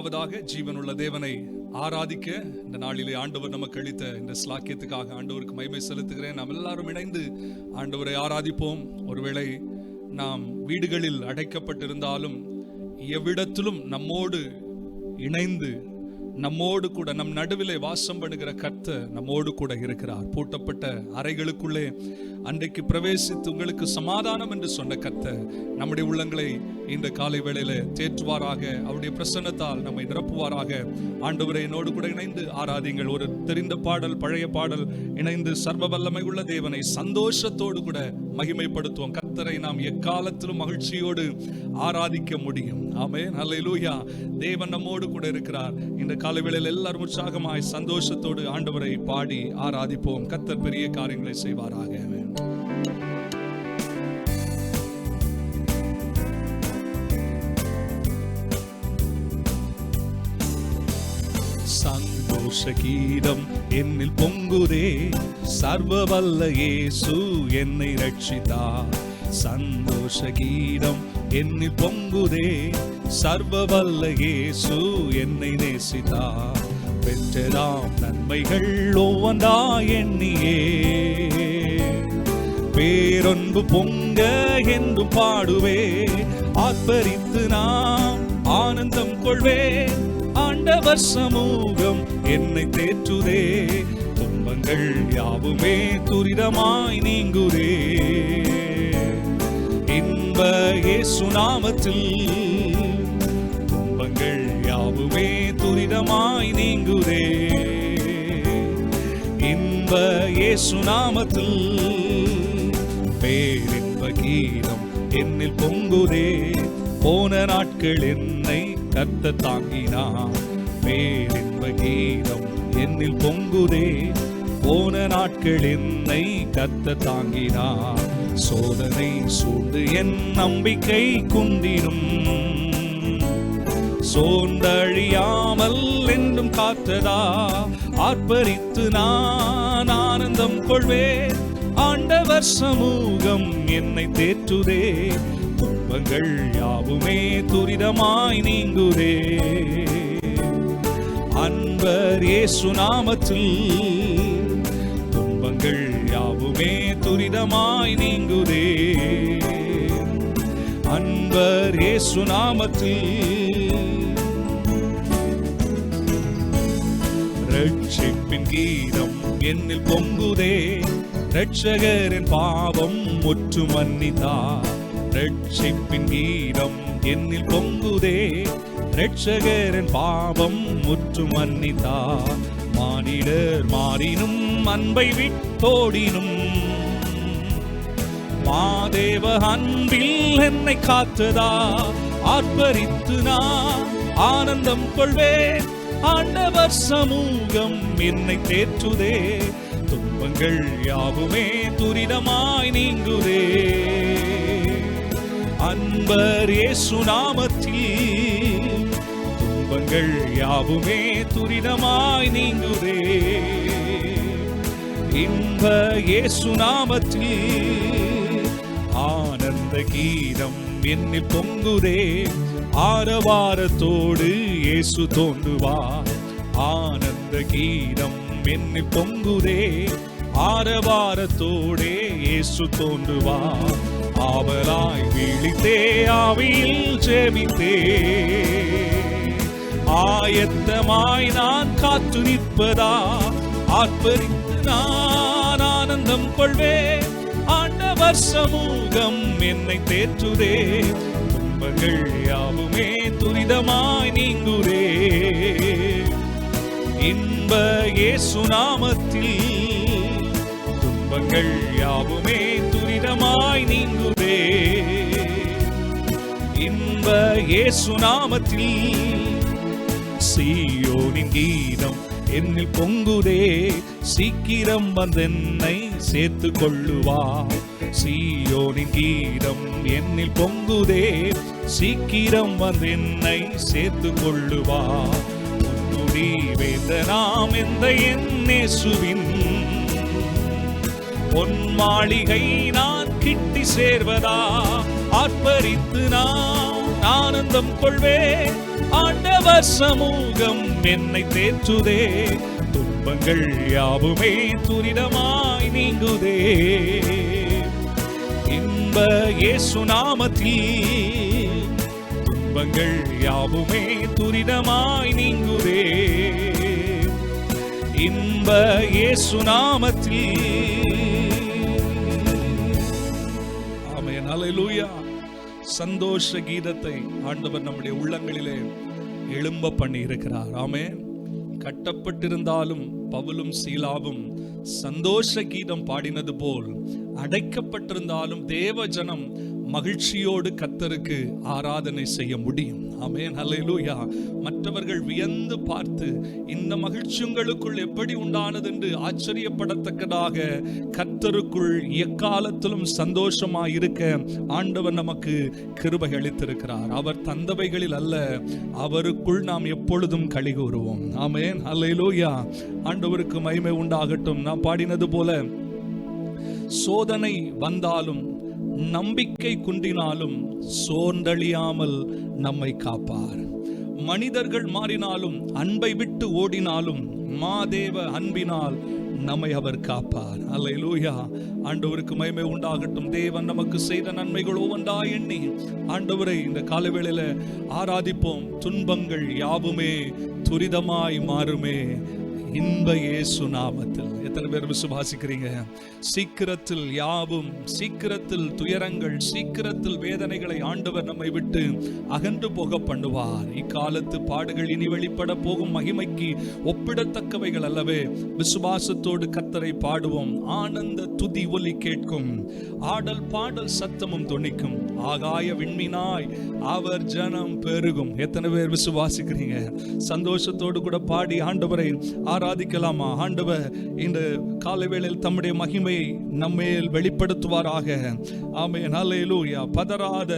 ஜீவனுள்ள தேவனை ஆராதிக்க இந்த நாளிலே ஆண்டவர் நமக்கு அளித்த இந்த ஸ்லாக்கியத்துக்காக ஆண்டவருக்கு மகிமை செலுத்துகிறேன். நாம் எல்லாரும் இணைந்து ஆண்டவரை ஆராதிப்போம். ஒருவேளை நாம் வீடுகளில் அடைக்கப்பட்டிருந்தாலும் எவ்விடத்திலும் நம்மோடு இணைந்து நம்மோடு கூட நம் நடுவிலே வாசம் பண்ணுகிற கர்த்தர் நம்மோடு கூட இருக்கிறார். பூட்டப்பட்ட அறைகளுக்குள்ளே அன்றைக்கு பிரவேசித்து உங்களுக்கு சமாதானம் என்று சொன்ன கர்த்தர் நம்முடைய உள்ளங்களை இந்த காலை வேளையில தேற்றுவாராக. அவருடைய பிரசன்னத்தால் நம்மை நிரப்புவாராக. ஆண்டவரை என்னோடு கூட இணைந்து ஆராதிங்கள். ஒரு தெரிந்த பாடல், பழைய பாடல் இணைந்து சர்வ வல்லமை உள்ள தேவனை சந்தோஷத்தோடு கூட மகிமைப்படுத்துவோம். கர்த்தரை நாம் எக்காலத்திலும் மகிழ்ச்சியோடு ஆராதிக்க முடியும். ஆமென், அல்லேலூயா. தேவன் நம்மோடு கூட இருக்கிறார். இந்த காலை வேளையில் எல்லாரும் உற்சாகமாய் சந்தோஷத்தோடு ஆண்டவரை பாடி ஆராதிப்போம். கர்த்தர் பெரிய காரியங்களை செய்வாராக. சந்தோஷ கீதம் என்னில் பொங்குதே, சர்வ வல்ல இயேசு என்னை ரட்சித்தார். சந்தோஷ கீதம் என்னில் பொங்குதே, சர்வ வல்ல இயேசு என்னை நேசித்தார். பெற்றதாம் நன்மைகள் ஒவ்வொன்றா எண்ணியே பேரொன்பு பொங்க என்று பாடுவே. ஆர்ப்பரித்து நாம் ஆனந்தம் கொள்வே. ஆண்டவர் சமூகம் என்னை தேற்றுதே. துன்பங்கள் யாவுமே துரிதமாய் நீங்குதே. இன்ப இயேசு நாமத்தில் துன்பங்கள் யாவுமே துரிதமாய் நீங்குதே. இன்ப இயேசு நாமத்தில் பேரின்ப கீதம் என்னில் பொங்குதே. போன நாட்கள் என்னை கர்த்தர் தாங்கினார். பேரின்ப கீதம் என்னில் பொங்குதே. போன நாட்கள் என்னை கர்த்தர் தாங்கினார். சோதனை சூழ்ந்து என் நம்பிக்கை குந்திடும். சோர்ந்தழியாமல் என்றும் காத்ததா. ஆர்ப்பரித்து நான் ஆனந்தம் கொள்வேன். ஆண்டவர் சமூகம் என்னை தேற்றுதே. துன்பங்கள் யாவுமே துரிதமாய் நீங்குதே. அன்பர் இயேசு நாமத்தில் துன்பங்கள் யாவுமே துரிதமாய் நீங்குதே. அன்பர் இயேசு நாமத்தில் ரட்சிப்பின் கீதம் என்னில் பொங்குதே. ரட்சகரின் பாவம் முற்று மன்னித்தார். ரட்சிப்பின் கீதம் என்னில் பொங்குதே. ரட்சகரின் பாவம் முற்று மன்னித்தார். மானிடர் மாறினும் அன்பை விட்டோடினும் மாதேவ அன்பில் என்னை காத்ததா. ஆர்ப்பரித்து நான் ஆனந்தம் கொள்வேன். ஆண்டவர் சமூகம் என்னை தேற்றுதே. துன்பங்கள் யாவுமே துரிதமாய் நீங்குதே. அன்பர் இயேசு நாமத்தில் துன்பங்கள் யாவுமே துரிதமாய் நீங்குதே. இன்ப இயேசு நாமத்தில் ஆனந்த கீதம் என்னில் பொங்குதே. ஆரவாரத்தோடு இயேசு தோன்றுவார். ஆனந்த கீதம் என்னில் பொங்குதே. ஆரவாரத்தோடே இயேசு தோன்றுவார். ஆவலாய் விழித்தே ஆவியில் ஜெபித்தே. ஆயத்தமாய் நான் காத்து நிற்பதா. ஆர்ப்பரித்து நான் ஆனந்தம் கொள்வேன். ஆண்டவர் சமூகம் என்னை தேற்றுதே. துன்பங்கள் யாவுமே துரிதமாய் நீங்குதே. இன்ப இயேசு நாமத்தில் துன்பங்கள் யாவுமே துரிதமாய் நீங்குதே. இன்ப இயேசு நாமத்தில் சீயோனின் கீதம் என்னில் பொங்குதே. சீக்கிரம் வந்தென்னை சேர்த்து கொள்ளுவார். சீயோனின் கீதம் என்னில் பொங்குதே. சீக்கிரம் வந்தென்னை சேர்த்து கொள்ளுவார். முன்னுடி வேந்தனாம் எந்த என் இயேசுவின் பொன் மாளிகை நான் கிட்டி சேர்வதா. ஆர்ப்பரித்து நான் ஆனந்தம் கொள்வேன். ஆண்டவர் சமூகம் என்னை தேற்றுதே, துன்பங்கள் யாவுமே துரிதமாய் நீங்குதே. இன்ப இயேசு நாமத்தில் துன்பங்கள் யாவுமே துரிதமாய் நீங்குதே. இன்ப இயேசு நாமத்தில். ஆமென், அல்லேலூயா. சந்தோஷ கீதத்தை ஆண்டவர் நம்முடைய உள்ளங்களிலே எழும்ப பண்ணி இருக்கிறார். ஆமென். கட்டப்பட்டிருந்தாலும் பவுலும் சீலாவும் சந்தோஷ கீதம் பாடினது போல், அடைக்கப்பட்டிருந்தாலும் தேவ ஜனம் மகிழ்ச்சியோடு கர்த்தருக்கு ஆராதனை செய்ய முடியும். ஆமென், அல்லேலூயா. மற்றவர்கள் வியந்து பார்த்து இந்த மகிழ்ச்சி உங்களுக்குள் எப்படி உண்டானது என்று ஆச்சரியப்படத்தக்கதாக கர்த்தருக்குள் எக்காலத்திலும் சந்தோஷமாய் இருக்க ஆண்டவர் நமக்கு கிருபை அளித்திருக்கிறார். அவர் தந்தவைகளில் அல்ல, அவருக்குள் நாம் எப்பொழுதும் களி கூறுவோம். ஆமென், அல்லேலூயா. ஆண்டவருக்கு மகிமை உண்டாகட்டும். நாம் பாடினது போல, சோதனை வந்தாலும் நம்பிக்கை குன்றினாலும் சோர்ந்தழியாமல் நம்மை காப்பார். மனிதர்கள் மாறினாலும் அன்பை விட்டு ஓடினாலும் மாதேவ அன்பினால் நம்மை அவர் காப்பார். அல்லேலூயா. ஆண்டவருக்கு மகிமை உண்டாகட்டும். தேவன் நமக்கு செய்த நன்மைகள் ஒவ்வொன்றாய் எண்ணி ஆண்டவரை இந்த காலவேளையில ஆராதிப்போம். துன்பங்கள் யாவுமே துரிதமாய் மாறுமே இன்ப இயேசு நாமத்தில். எத்தனை பேர் விசுவாசிக்கிறீங்க? சீக்கிரத்தில் யாவும், சீக்கிரத்தில் துயரங்கள், சீக்கிரத்தில் வேதனைகளை ஆண்டவர் நம்மை விட்டு அகன்று போக பண்ணுவார். இக்காலத்து பாடுகள் இனி வெளிப்பட போகும் மகிமைக்கு ஒப்பிடத்தக்கவைகள் அல்லவே. விசுவாசத்தோடு கர்த்தரை பாடுவோம். ஆனந்த துதி ஒலி கேட்கும், ஆடல் பாடல் சத்தமும் தொனிக்கும், ஆகாய விண்மீனாய் அவர் ஜனம் பெருகும். எத்தனை பேர் விசுவாசிக்கிறீங்க? சந்தோஷத்தோடு கூட பாடி ஆண்டவரை ஆராதிக்கலாமா? ஆண்டவர் இந்த காலவேளையில் தம்முடைய மகிமையை நம்மேல் வெளிப்படுத்துவாராக. ஆமென், அல்லேலூயா. பதறாத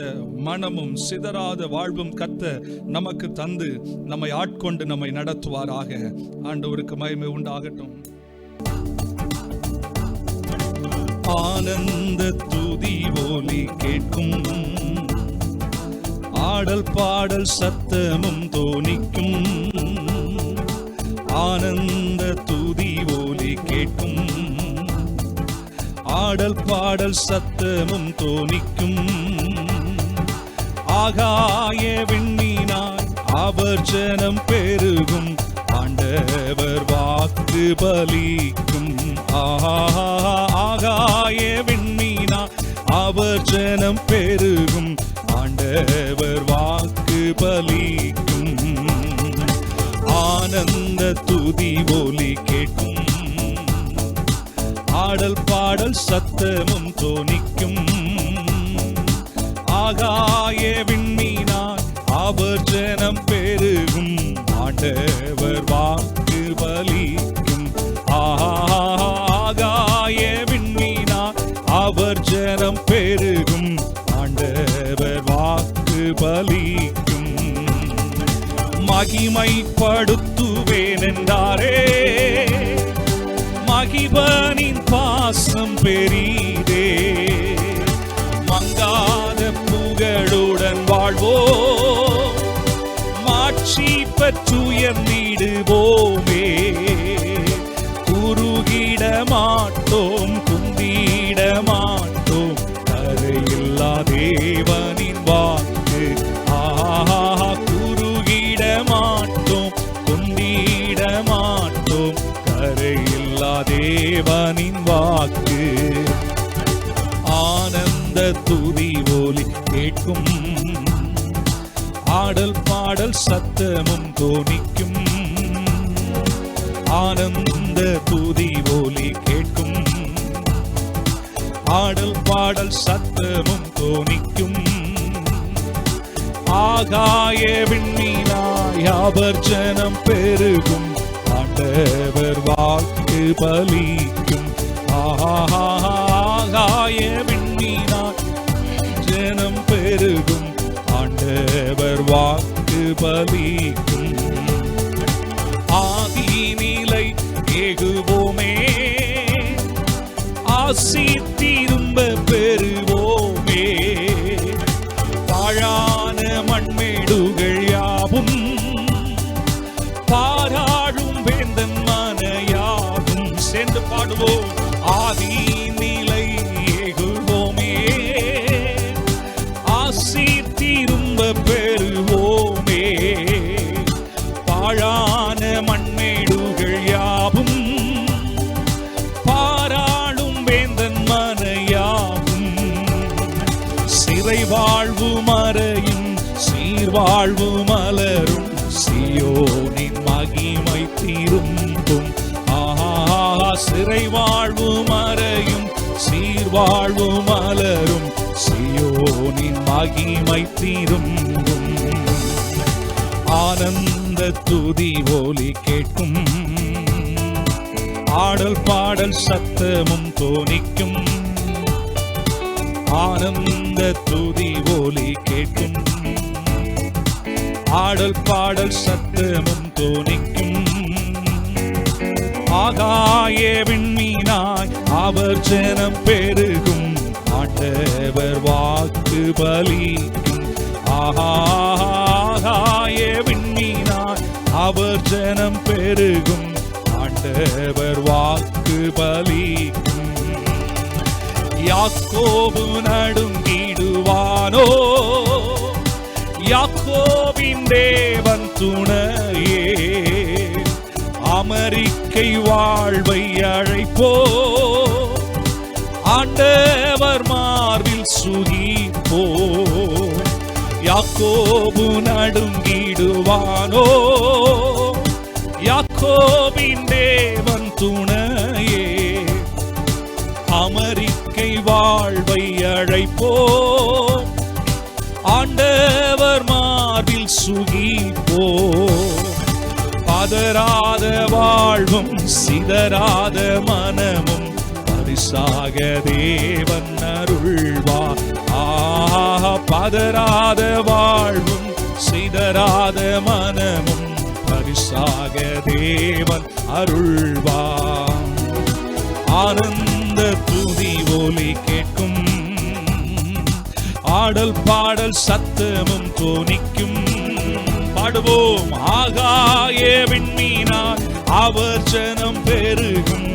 மனமும் சிதறாத வாழ்வும் கர்த்தர் நமக்கு தந்து நம்மை ஆட்கொண்டு நம்மை நடத்துவாராக. ஆண்டவருக்கு மகிமை உண்டாகட்டும். ஆனந்த துதி ஒலி கேட்கும், ஆடல் பாடல் சத்தமும் தோனிக்கும், ஆனந்த துதி ஒலி கேட்கும், ஆடல் பாடல் சத்தமும் தோனிக்கும், ஆகாய விண்மீனாய் அவர் ஜனம் பெருகும், ஆண்டவர் வாக்கு பலிக்கும். ஆகாய விண்மீனாய் அவர் ஜனம் பெருகும், ஆண்டவர் வாக்கு பலிக்கும். ஆனந்த துதி ஒலி கேட்கும், ஆடல் பாடல் சத்தமும் தோனிக்கும், ஆகாய விண்மீனாய் அவர் ஜனம் பெருகும், ஆண்டவர் வாக்கு பலிக்கும். ஆகாய விண்மீனாய் அவர் ஜனம் பெருகும், ஆண்டவர் வாக்கு பலிக்கும். மகிமைப்படுத்துவேன் என்றாரே, மகிபனின் பாசம் பெரிதே, மங்காத புகழுடன் வாழ்வோ, மாட்சி பெற்றுயர்ந்திடுவோமே, குறுகிட மாட்டோம் குந்திட மாட்டோம், கரையில்லா தேவனின் வாக்கு. குறுகிட மாட்டோம் குந்திட மாட்டோம், கரையில்லா தேவனின் வாக்கு. ஆனந்த துதி ஒலி கேட்கும், ஆடல் பாடல் சத்தமும் தோனிக்கும், ஆனந்த துதி ஒலி கேட்கும், ஆடல் பாடல் சத்தமும் தோனிக்கும், ஆகாய விண்மீனாய் அவர் ஜனம் பெருகும், ஆண்டவர் வாக்கு பலிக்கும். ஆகாய விண்மீனாய் ஜனம் பெருகும், ஆண்டவர் வாக்கு பலிக்கும். ஆதிநிலை ஏகுவோமே, ஆசி திரும்ப பெறுவோமே, வாழான மண்மேடுகள் யாவும் பாடுவோம். ஆதி நிலை ஏகுவோமே, ஆசி திரும்ப பெறுவோமே. பாழான மண்மேடுகள் யாவும் பாராளும் வேந்தன் மனையாகும். சிறை வாழ்வு மறையும் சீர்வாழ்வு மலரும் சியோனின் மகிமை திரும்பும். சிறை வாழ்வு மறையும் சீர்வாழ்வு மலரும் சியோனின் மகிமை திரும்பும். ஆனந்த துதி ஒலி கேட்கும், ஆடல் பாடல் சத்தமும் தோனிக்கும். ஆனந்த துதி ஒலி கேட்கும், ஆடல் பாடல் சத்தமும் தோனிக்கும். ஆகாய விண்மீனாய் அவர் ஜனம் பெருகும், ஆண்டவர் வாக்கு பலிக்கும். ஆகாய விண்மீனாய் அவர் ஜனம் பெருகும், ஆண்டவர் வாக்கு பலிக்கும். யாக்கோபு நடுங்கிடுவானோ, யாக்கோபின் தேவன் துணையே. அமெரிக்கை வாழ்வை அழைப்போ, ஆண்டவர் மார்பில் சுகிப்போ. யாக்கோபு நடுங்கிடுவானோ, யாக்கோபின் தேவன் துணையே. அமெரிக்கை வாழ்வை அழைப்போ, ஆண்டவர் மார்பில் சுகிப்போ. பதறாத வாழ்வும் சிதறாத மனமும் பரிசாக தேவன் அருள்வார். பதறாத வாழ்வும் சிதறாத மனமும் பரிசாக தேவன் அருள்வார். ஆனந்த துதி ஒலி கேட்கும், ஆடல் பாடல் சத்தமும் தோனிக்கும். பாடுவோம். ஆகாய விண்மீனாய் அவர் ஜனம் பெருகும்,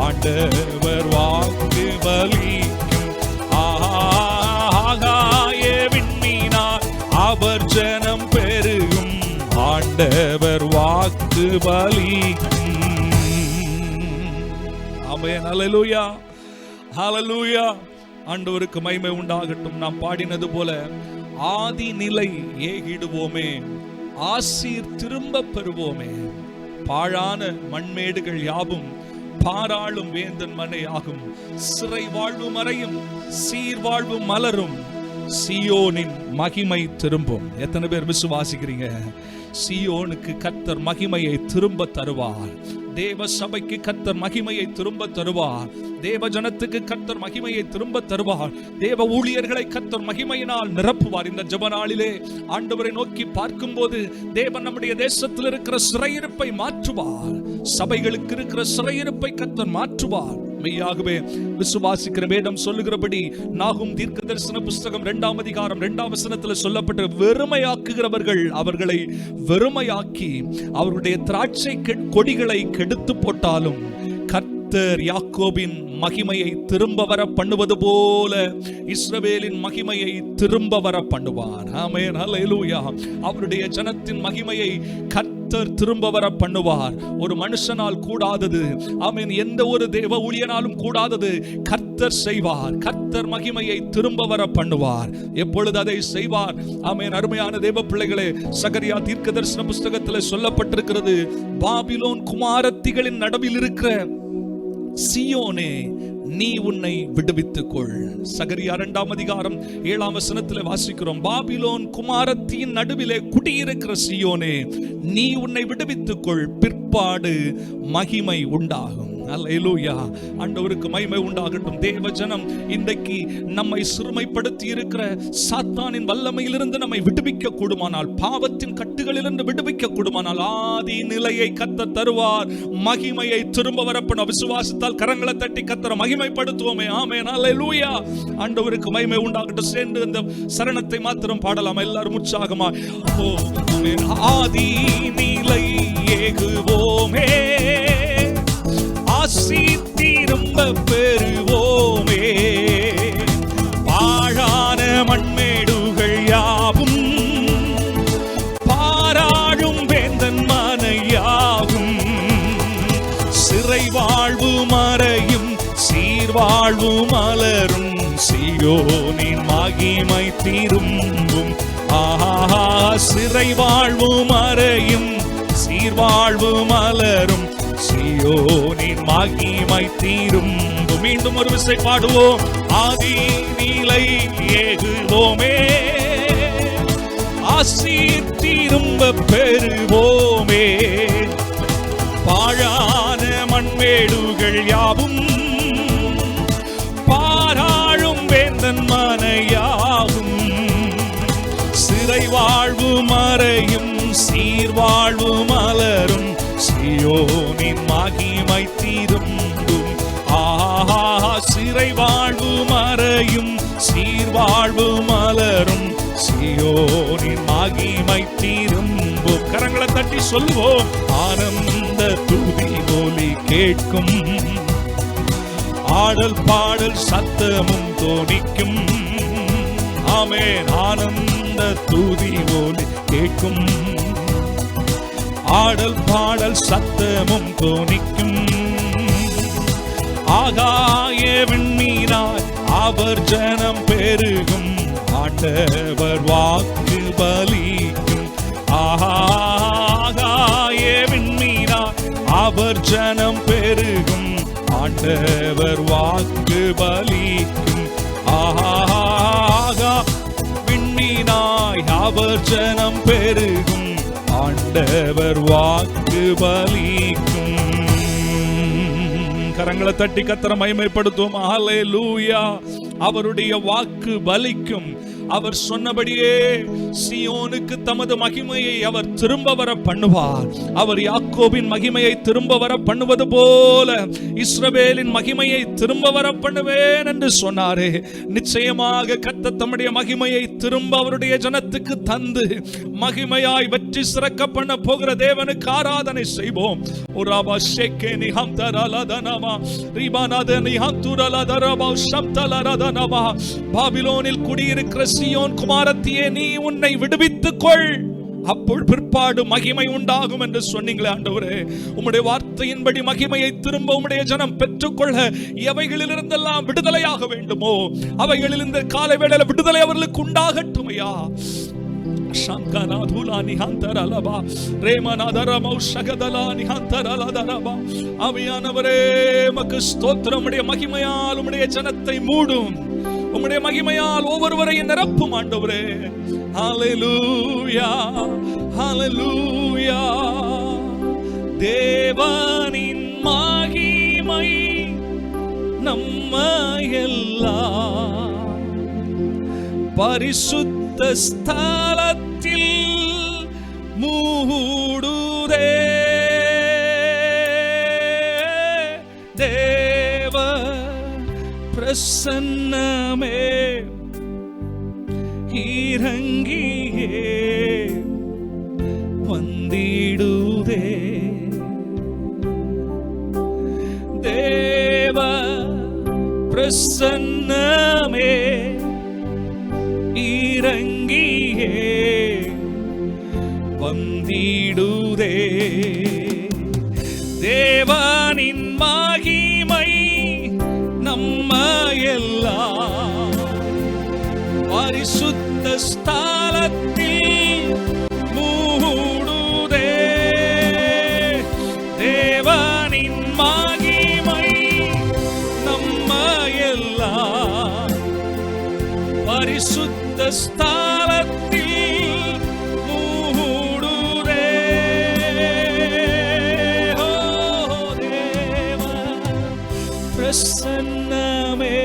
ஆண்டவர் வாக்கு பலிக்கும். ஆகாய விண்மீனாய் அவர் ஜனம் பெருகும், ஆண்டவர் வாக்கு பலிக்கும். ஆமென். ஹல்லேலூயா, ஹல்லேலூயா. ஆண்டவருக்கு மகிமை உண்டாகட்டும். நாம் பாடினது போல ஆதி நிலை ஏகிடுவோமே, ஆசீர் திரும்ப பெறுவோமே. பாழான மண்மேடுகள் யாவும் பாராளும் வேந்தன் மனை ஆகும். சிறை வாழ்வு மறையும் சீர்வாழ்வு மலரும் சியோனின் மகிமை திரும்பும். எத்தனை பேர் விசுவாசிக்கிறீங்க? சியோனுக்கு கர்த்தர் மகிமையை திரும்ப தருவார். தேவ சபைக்கு கர்த்தர் மகிமையை திரும்ப தருவார். தேவ ஜனத்துக்கு கர்த்தர் மகிமையை திரும்ப தருவார். தேவ ஊழியர்களை கர்த்தர் மகிமையினால் நிரப்புவார். இந்த ஜெப நாளிலே ஆண்டவரை நோக்கி பார்க்கும்போது தேவன் நம்முடைய தேசத்தில் இருக்கிற சிறையிருப்பை மாற்றுவார். சபைகளுக்கு இருக்கிற சிறையிருப்பை கர்த்தர் மாற்றுவார். மெய்யாகவே விசுவாசிக்கிற வேதம் சொல்லுகிறபடி நாகும் தீர்க்க தரிசன புஸ்தகம் 2ஆம் அதிகாரம் 2ஆம் வசனத்தில் சொல்லப்பட்ட வெறுமையாக்குகிறவர்கள் அவர்களை வெறுமையாக்கி அவருடைய திராட்சை கொடிகளை கெடுத்து போட்டாலும் கர்த்தர் யாக்கோபின் மகிமையை திரும்ப வர பண்ணுவது போல இஸ்ரவேலின் மகிமையை திரும்ப வர பண்ணுவார். ஆமென். ஹல்லேலூயா. அவருடைய ஜனத்தின் மகிமையை கர்த்தர் திரும்ப வர பண்ணுவார். ஒரு மனுஷனால் கூடாதது, ஆமென், எந்த ஒரு தேவ ஊழியனாலும் கூடாதது கர்த்தர் செய்வார். கர்த்தர் மகிமையை திரும்ப வர பண்ணுவார். எப்பொழுது அதை செய்வார்? ஆமென். அருமையான தேவ பிள்ளைகளே, சகரியா தீர்க்க தரிசன புஸ்தகத்தில் சொல்லப்பட்டிருக்கிறது, பாபிலோன் குமாரத்திகளின் நடுவில் இருக்கிற சியோனே, நீ உன்னை விடுவித்துக் கொள். சகரியா 2ஆம் அதிகாரம் 7ஆம் வசனத்தில் வாசிக்கிறோம், பாபிலோன் குமாரத்தின் நடுவிலே குடியிருக்கிற சியோனே, நீ உன்னை விடுவித்துக் கொள், பிற்பாடு மகிமை உண்டாகும். அல்லேலூயா. ஆண்டவருக்கு மகிமை உண்டாகட்டும். தேவ ஜனம் இன்றைக்கு நம்மை சிறுமைப்படுத்தி இருக்கிற சாத்தானின் வல்லமையிலிருந்து நம்மை விடுவிக்க கூடுமானால், பாவத்தின் கட்டுகளிலிருந்து விடுவிக்க கூடுமானால், ஆதி நிலையை கர்த்தர் தருவார். மகிமையை திரும்ப வரப்பட விசுவாசத்தால் கரங்களை தட்டி கர்த்தரை மகிமைப்படுத்துவோமே. ஆமென். அல்லேலூயா. ஆண்டவருக்கு மகிமை உண்டாகட்டும். சேர்ந்து அந்த சரணத்தை மாத்திரம் பாடலாம் எல்லாரும் உற்சாகமா. ஆதி நிலை ஏகுவோமே, ஆசி தீரும் சீர்வாழ்வு மலரும், சீயோனின் மகிமை திரும்பும். ஆஹா, சிறை வாழ்வு மறையும், சீர்வாழ்வு மலரும், சீயோனின் மகிமை திரும்பும். மீண்டும் ஒரு விசை பாடுவோம். ஆதி நிலை ஏகுவோமே, ஆசீர் திரும்ப பெறுவோமே. பாழான மண்மேடுகள் யாவும், பாராளும் வேந்தன் மனையாகும். சிறை வாழ்வு மறையும், சீர்வாழ்வு மலரும், சீயோனின் மகிமை திரும்பும். ஆஹா, சிறை வாழ்வு மறையும், சீர்வாழ்வு மலரும், சீயோனின் மகிமை திரும்பும். கரங்களை தட்டி சொல்லுவோம். ஆனந்த துதி ஒலி கேட்கும், ஆடல் பாடல் சத்தமும் தோனிக்கும். ஆமென். ஆனந்த துதி ஒலி கேட்கும், ஆடல் பாடல் சத்தமும் தோனிக்கும். ஆகாய விண்மீனாய் அவர் ஜனம் பெருகும், ஆண்டவர் வாக்கு பலிக்கும். ஆகாய விண்மீனாய் அவர் ஜனம் பெருகும், ஆண்டவர் வாக்கு பலிக்கும். ஆஹா, விண்மீனாய் அவர் ஜனம் பெருகும், ஆண்டவர் வாக்கு பலிக்கும். கரங்களை தட்டி கர்த்தரை மகிமைப்படுத்துவோம். ஹல்லேலூயா. அவருடைய வாக்கு பலிக்கும். அவர் சொன்னபடியே சீயோனுக்கு தமது மகிமையை அவர் திரும்ப வர பண்ணுவார். அவர் யாக்கோபின் மகிமையை திரும்ப வர பண்ணுவது போல இஸ்ரவேலின் மகிமையை திரும்ப வர பண்ணுவேன் என்று சொன்னாரே. நிச்சயமாக கர்த்தர் தம்முடைய மகிமையை திரும்ப அவருடைய ஜனத்துக்கு தந்து மகிமையாய் வெற்றி சிறக்க பண்ண போகிற தேவனுக்கு ஆராதனை செய்வோம். பாபிலோனில் குடியிருக்கிற சீயோன் குமாரத்தியே, நீ உன்னை விடுவித்துக் கொள், அப்பொழுது பிற்பாடு மகிமை உண்டாகும் என்று சொன்னீங்களே ஆண்டவரே. உம்முடைய வார்த்தையின்படி மகிமையை திரும்ப உம்முடைய ஜனம் பெற்றுக்கொள்ள எவைகளிலிருந்தெல்லாம் விடுதலையாக வேண்டுமோ அவைகளில் இந்த காலை வேளையில விடுதலை அவர்களுக்கு உண்டாகட்டும் ஐயா. ஆவியானவரே, உமக்கு ஸ்தோத்திரம். உம்முடைய மகிமையால் உம்முடைய ஜனத்தை மூடும், உம்முடைய மகிமையால் ஒவ்வொருவரையும் நிரப்பும் ஆண்டவரே. ஹல்லேலூயா, ஹல்லேலூயா. தேவனின் மகிமை நம்மையெல்லாம் பரிசுத்த ஸ்தலத்தில் மூடுதே. தேவ பிரசன்னமே இறங்கியே வந்திடுதே. தேவ பிரசன்னமே இறங்கியே வந்திடுதே. தேவனின் மகிமை நம்மையெல்லாம் பரிசுத்த ஸ்தலத்தில் மூடுதே. தேவனின் மகிமை நம்மையெல்லாம் பரிசுத்த ஸ்தலத்தில் மூடுதே. ஓ தேவ பிரசன்னமே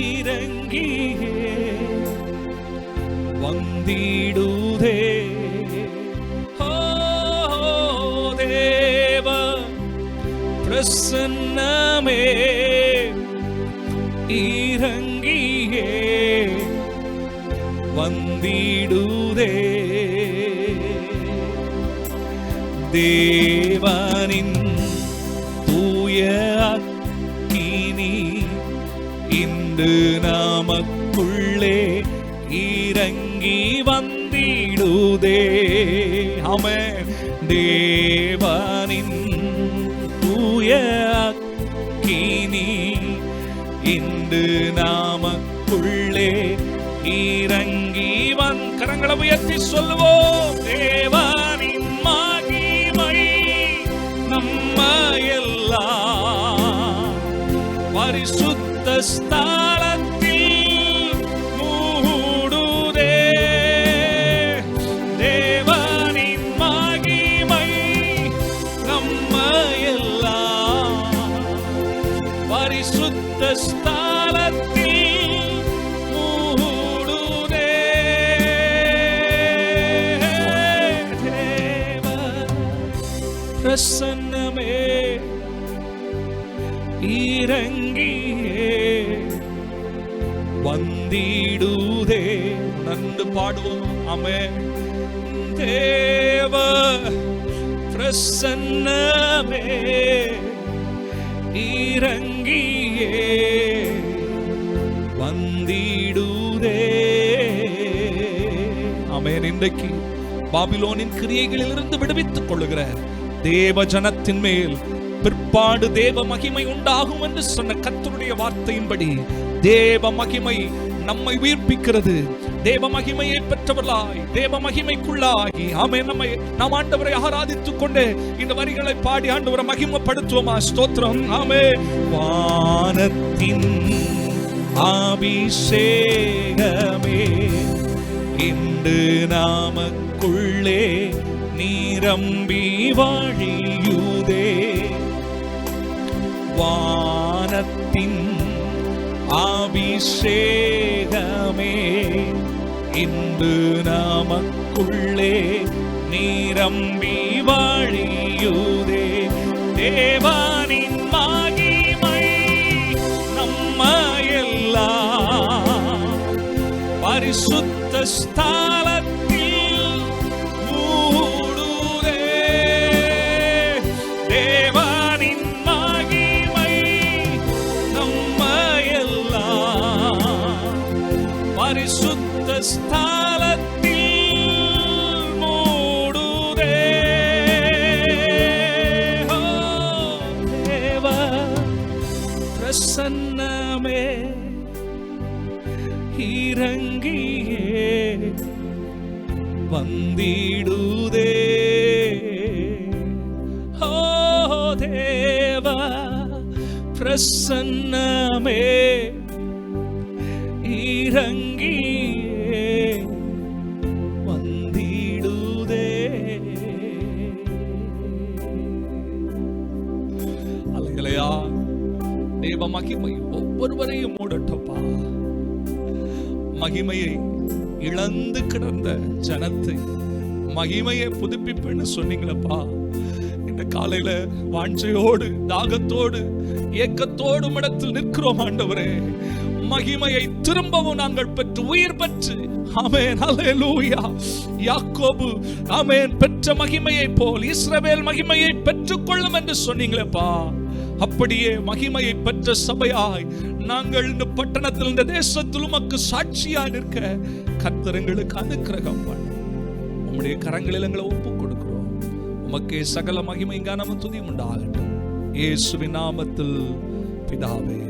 இறங்கியே வந்திடுதே. ஓ தேவ பிரசன்னமே இறங்கியே வந்திடுதே. தேவனின் தூய அக்கினி இன்று நமக்குள்ளே இறங்கி வந்திடுதே. ஆமென். தேவனின் தூய அக்கினி இன்று நாமக்குள்ளே இறங்கி கரங்களை உயர்த்தி சொல்லுவோம். தேவனின் மகிமை நம்ம எல்லாம் பரிசுத்த ஸ்தலத்தில் மூடுதே. தேவனின் மகிமை நம்ம எல்லாம் பரிசுத்த ஸ்தலத்தில் மூடுதே. தேவ பிரசன்னமே இறங்கியே வந்திடுதே. நன்று பாடுவோம். ஆமென். தேவ பிரசன்னமே இறங்கியே வந்திடுதே. ஆமென். இன்றைக்கு பாபிலோனின் கிரியைகளிலிருந்து விடுவித்துக் கொள்ளுகிற தேவ ஜனத்தின் மேல் பிற்பாடு தேவ மகிமை உண்டாகும் என்று சொன்ன கர்த்தருடைய வார்த்தையின்படி தேவ மகிமை நம்மை உயிர்ப்பிக்கிறது. தேவ மகிமையை பெற்றவர்களாய் தேவ மகிமைக்குள்ளாகி ஆமென் நாம் ஆண்டவரை ஆராதித்துக் கொண்டு இந்த வரிகளை பாடி ஆண்டவரை மகிமைப்படுத்துவோமா? ஸ்தோத்திரம். ஆமென். வானத்தின் அபிஷேகமே இன்று நாமக்குள்ளே நீரம்பி வழியுதே. வானத்தின் அபிஷேகமே இன்று நாமக்குள்ளே நீரம்பி வழியுதே. தேவனின் மகிமை நம்ம எல்லாம் பரிசுத்த ஸ்தலத்தில் மூடுதே. தேவனின் மகிமை நம்ம எல்லாம் பரிசுத்த ஸ்தலத்தில் மூடுதே. தேவ பிரசன்னமே இறங்கியே வந்திடுதே. ஓ தேவ பிரசன்னமே இறங்கியே வந்திடுதே. அல்லேலூயா. தேவ மகிமை ஒவ்வொருவரையும் மூடட்டப்பா. மகிமையை இழந்து கிடந்த ஜனத்தை மகிமையை புதுப்பிப்புன்னு சொன்னீங்களப்பா. இந்த காலையில வாஞ்சையோடு தாகத்தோடு ஏக்கத்தோடு இடத்தில் நிற்கிறோம் ஆண்டவரே. மகிமையை திரும்பவும் நாங்கள் பெற்று உயிர் பெற்று ஆமென் ஹல்லேலூயா. யாக்கோபு ஆமென் பெற்ற மகிமையை போல் இஸ்ரவேல் மகிமையை பெற்றுக்கொள்ளும் என்று சொன்னீங்களேப்பா. அப்படியே மகிமையை பெற்ற சபையாய் நாங்கள் இந்த பட்டணத்தில் இந்த தேசத்தில் உமக்கு சாட்சியாய் நிற்க கர்த்தர் எங்களுக்கு அனுக்கிரகம் பண்ண உம்முடைய கரங்களில் எங்களை ஒப்புக் கொடுக்கிறோம். உமக்கே சகல மகிமை கனமும் துதியும் உண்டாகட்டும். இயேசுவின் நாமத்தில் பிதாவே.